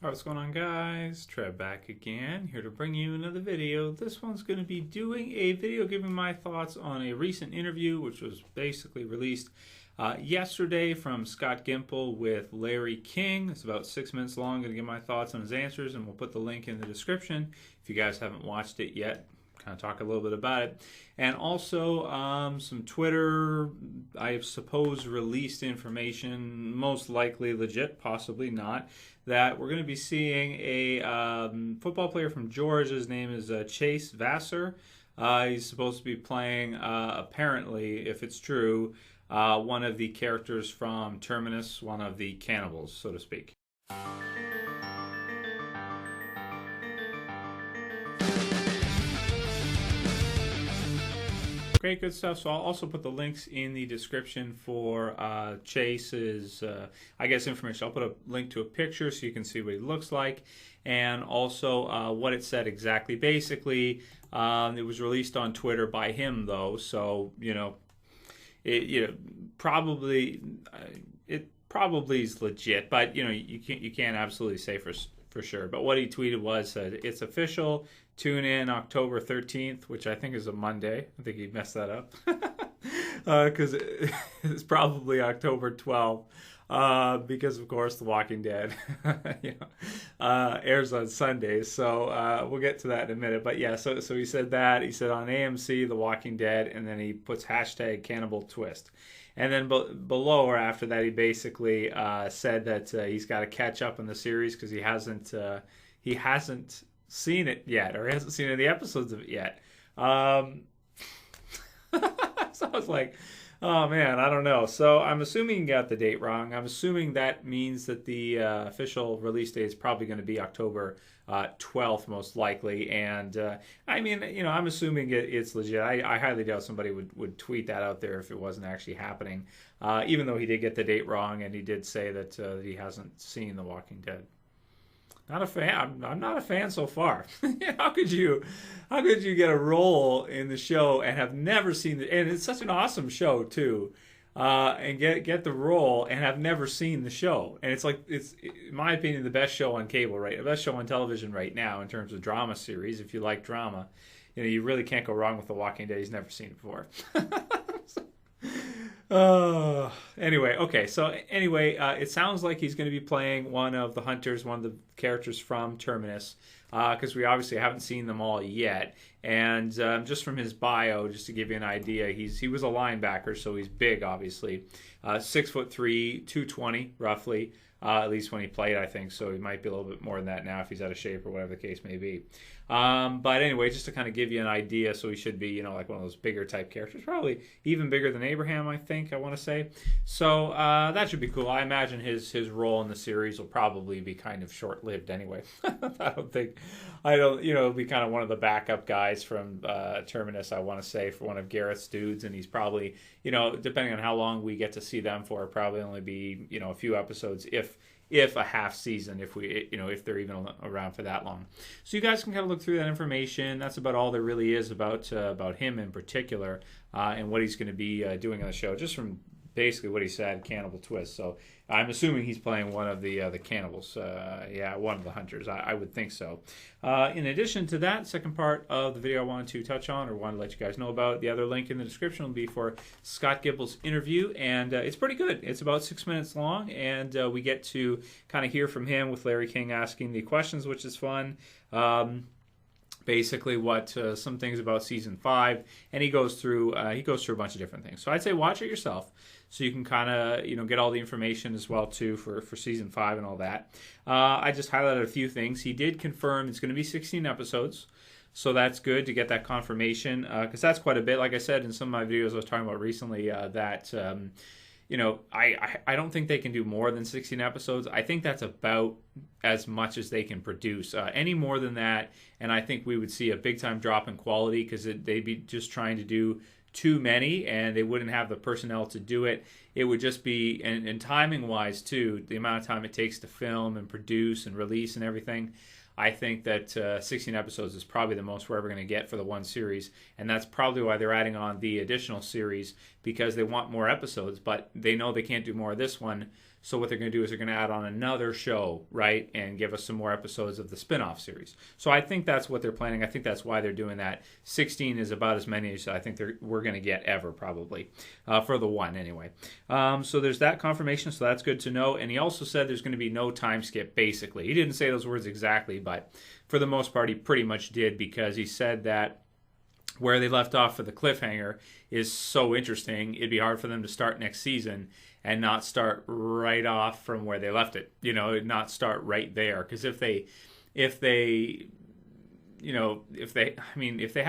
Alright, what's going on, guys? Trev back again, here to bring you another video. This one's going to be doing a video giving my thoughts on a recent interview which was basically released yesterday from Scott Gimple with Larry King. It's about 6 minutes long. I'm going to give my thoughts on his answers, and we'll put the link in the description if you guys haven't watched it yet. Kind of talk a little bit about it, and also some Twitter, I suppose, released information, most likely legit, possibly not, that we're going to be seeing a football player from Georgia. His name is Chase Vasser. He's supposed to be playing, apparently, if it's true, one of the characters from Terminus, one of the cannibals, so to speak. Great, good stuff. So I'll also put the links in the description for Chase's, I guess, information. I'll put a link to a picture so you can see what he looks like, and also what it said exactly. Basically, it was released on Twitter by him, though, so it probably is legit, but you can't absolutely say for sure. But what he tweeted was, it's official. Tune in October 13th, which I think is a Monday. I think he messed that up because it's probably October 12th because, of course, The Walking Dead airs on Sundays. So we'll get to that in a minute. But yeah, so he said that. He said on AMC, The Walking Dead, and then he puts hashtag Cannibal Twist. And then below or after that, he basically said that he's got to catch up on the series because he hasn't seen it yet, or hasn't seen any episodes of it yet. So I was like, oh man, I don't know. So I'm assuming you got the date wrong. I'm assuming that means that the official release date is probably going to be October 12th, most likely. And I mean, I'm assuming it's legit. I highly doubt somebody would tweet that out there if it wasn't actually happening, even though he did get the date wrong, and he did say that he hasn't seen The Walking Dead. Not a fan. I'm not a fan so far. How could you get a role in the show and have never seen it? And it's such an awesome show too, and get the role and have never seen the show. And it's in my opinion, the best show on cable, right? The best show on television right now in terms of drama series. If you like drama, you really can't go wrong with The Walking Dead. He's never seen it before. Anyway, okay. So anyway, it sounds like he's going to be playing one of the hunters, one of the characters from Terminus, because we obviously haven't seen them all yet. And just from his bio, just to give you an idea, he was a linebacker, so he's big, obviously. 6'3", 220 roughly. At least when he played, I think. So he might be a little bit more than that now if he's out of shape or whatever the case may be. But anyway, just to kind of give you an idea, so he should be, like one of those bigger type characters. Probably even bigger than Abraham, I think, I want to say. So that should be cool. I imagine his role in the series will probably be kind of short-lived anyway. It'll be kind of one of the backup guys from Terminus, I want to say, for one of Gareth's dudes. And he's probably, depending on how long we get to see them for, probably only be, a few episodes, if a half season, if they're even around for that long. So you guys can kind of look through that information. That's about all there really is about him in particular, and what he's going to be doing on the show, just from basically what he said, Cannibal Twist. So I'm assuming he's playing one of the cannibals. One of the hunters. I would think so. In addition to that, second part of the video I wanted to touch on, or wanted to let you guys know about, the other link in the description will be for Scott Gimple's interview, and it's pretty good. It's about 6 minutes long, and we get to kind of hear from him with Larry King asking the questions, which is fun. Basically what some things about season 5, and he goes through a bunch of different things. So I'd say watch it yourself, so you can kind of get all the information as well too for season 5 and all that. I just highlighted a few things. He did confirm it's going to be 16 episodes, so that's good to get that confirmation, because that's quite a bit. Like I said in some of my videos I was talking about recently, that I don't think they can do more than 16 episodes. I think that's about as much as they can produce. Any more than that, and I think we would see a big-time drop in quality, because they'd be just trying to do too many, and they wouldn't have the personnel to do it. It would just be, and timing-wise, too, the amount of time it takes to film and produce and release and everything, I think that 16 episodes is probably the most we're ever going to get for the one series, and that's probably why they're adding on the additional series, because they want more episodes, but they know they can't do more of this one, So what they're going to do is they're going to add on another show, right, and give us some more episodes of the spin-off series. So I think that's what they're planning. I think that's why they're doing that. 16 is about as many as I think we're going to get ever, probably, for the one anyway. So there's that confirmation, so that's good to know. And he also said there's going to be no time skip, basically. He didn't say those words exactly, but for the most part, he pretty much did, because he said that where they left off for the cliffhanger is so interesting, it'd be hard for them to start next season and not start right off from where they left it. Not start right there. Because if they had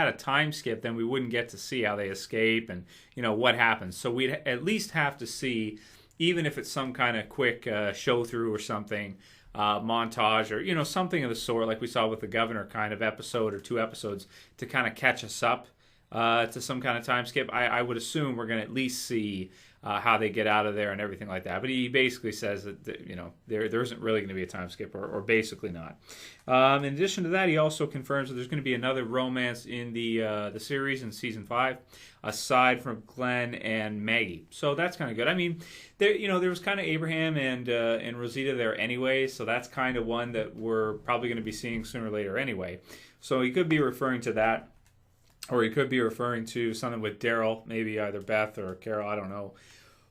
a time skip, then we wouldn't get to see how they escape and, what happens. So we'd at least have to see, even if it's some kind of quick show through or something, montage or, something of the sort, like we saw with the governor kind of episode or 2 episodes to kind of catch us up to some kind of time skip. I would assume we're going to at least see how they get out of there and everything like that. But he basically says that there isn't really going to be a time skip, or basically not. In addition to that, he also confirms that there's going to be another romance in the series in season 5, aside from Glenn and Maggie. So that's kind of good. I mean, there was kind of Abraham and Rosita there anyway, so that's kind of one that we're probably going to be seeing sooner or later anyway. So he could be referring to that. Or he could be referring to something with Daryl, maybe either Beth or Carol, I don't know.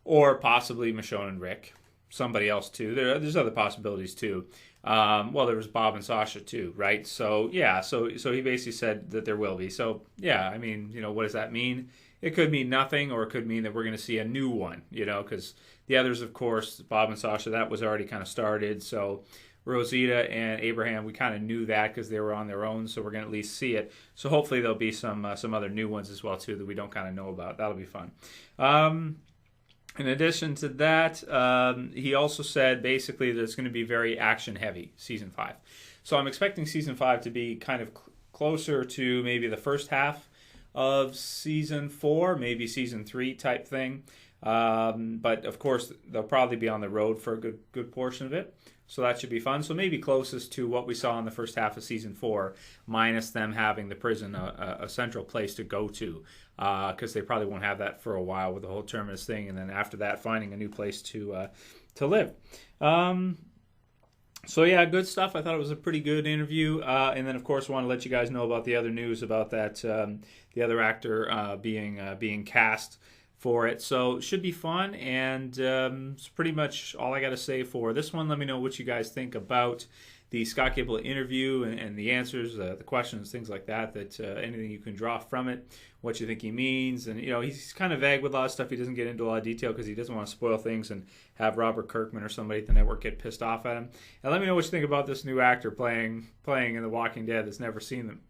Or possibly Michonne and Rick. Somebody else, too. There's other possibilities, too. Well, there was Bob and Sasha, too, right? So, yeah, so he basically said that there will be. So, yeah, I mean, what does that mean? It could mean nothing, or it could mean that we're going to see a new one, because the others, of course, Bob and Sasha, that was already kind of started. So Rosita and Abraham, we kind of knew that because they were on their own, so we're going to at least see it. So hopefully there'll be some other new ones as well, too, that we don't kind of know about. That'll be fun. In addition to that, he also said basically that it's going to be very action-heavy, Season 5. So I'm expecting Season 5 to be kind of closer to maybe the first half of Season 4, maybe Season 3 type thing. But, of course, they'll probably be on the road for a good portion of it. So that should be fun. So maybe closest to what we saw in the first half of Season 4, minus them having the prison a central place to go to, because they probably won't have that for a while with the whole Terminus thing, and then after that, finding a new place to live. So yeah, good stuff. I thought it was a pretty good interview. And then, of course, I want to let you guys know about the other news about that the other actor being cast for it. So it should be fun, and it's pretty much all I got to say for this one. Let me know what you guys think about the Scott Gimple interview and the answers, the questions, things like that, anything you can draw from it, what you think he means. And, he's kind of vague with a lot of stuff. He doesn't get into a lot of detail because he doesn't want to spoil things and have Robert Kirkman or somebody at the network get pissed off at him. And let me know what you think about this new actor playing in The Walking Dead that's never seen them.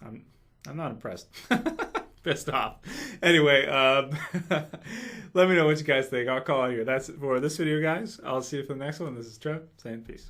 I'm not impressed. Pissed off. Anyway, let me know what you guys think. I'll call it here. That's it for this video, guys. I'll see you for the next one. This is Trev saying peace.